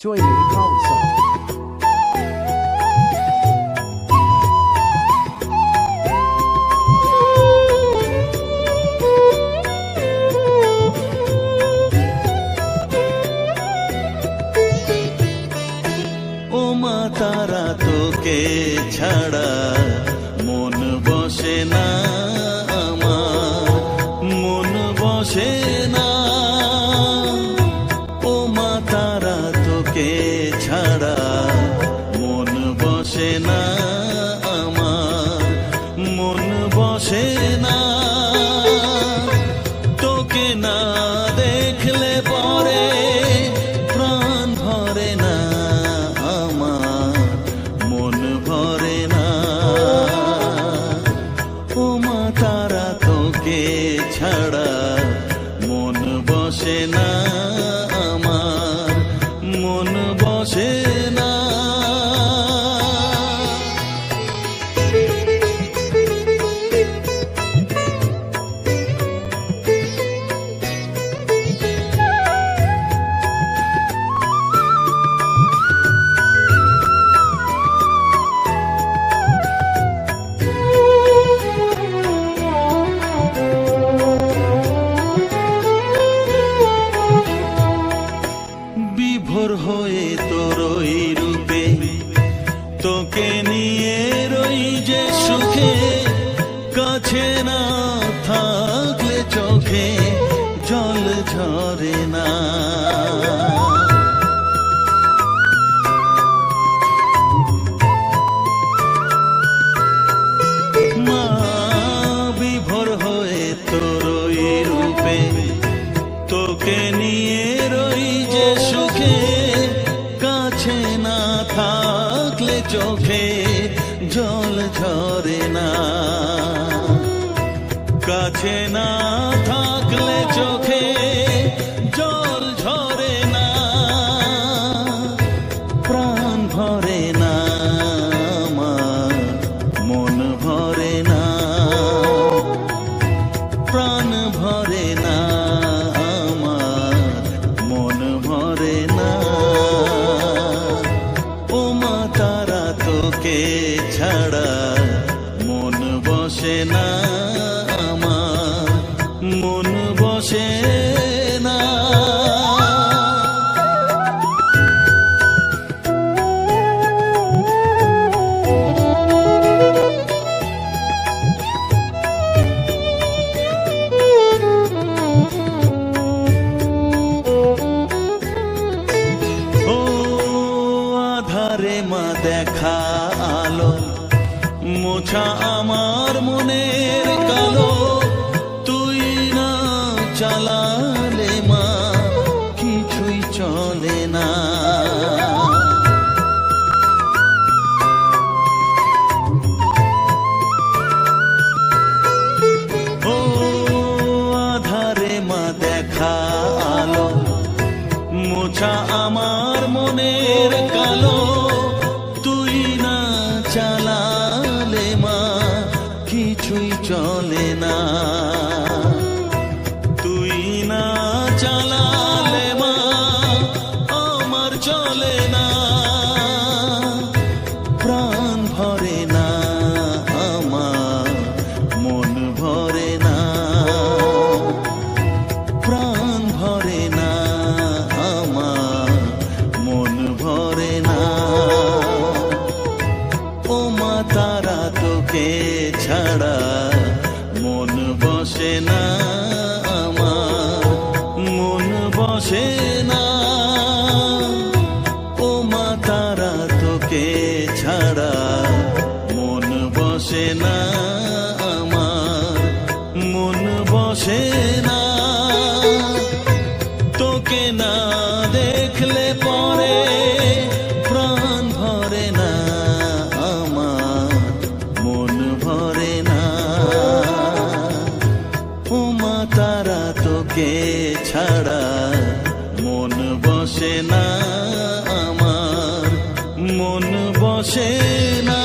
ช่วยเหลือเข้าสอบও মা তারা তোকে ছাড়া মন বসে না আমার, মন বসে না। ও মা তারা তোকে ছাড়া মন বসে না আমার, মন বসে না। তোকে না দেখলে পরে প্রাণ ভরে না আমার, মন ভরে না। ও মা তারা তোকে ছাড়া মন বসে না আমার, মন বসে না। বিভোর হয়ে তোর ওই রূপে তোকে নিয়ে রই যে সুখে, কাছে না থাকলে চোখে জল ঝরে না। মা বিভোর হয়ে তোর ওই রূপে তোকে নিয়ে রই যে সুখে, কাছে না থাকলে চোখে জল ঝরে না। কাছে না থাকলে চোখে জল ঝরে না, প্রাণ ভরে না আমার, মন ভরে না, প্রাণ ভরে না আমার, মন ভরে না। ও মা তারা তোকে ছাড়া মন বসে না আমার, মন বসে না। আধারে মা দেখা আলো মোছা আমার মনের কালো, তুই না চালালে মা কিছুই চলে না। ও আধারে মা দেখা আলো মোছা আমার মনের কালো, তুই না চালালে মা কিছুই চলে না। তুই না চালালে মা আমার চলে না, প্রাণ ভরে না আমার, মন ভরে না, প্রাণ ভরে না আমার, মন ভরে না। ও মা তারা তোকে ছাড়া মন বসে না আমার, মন বসে না। ও মা তারা তোকে ছাড়া মন বসে না আমার, মন বসে না। তোকে না দেখলে পরে প্রাণ ভরে না আমার, মন ভরে না। ও মা তারা তোকে ছাড়া মন বসে না আমার, মন বসে না।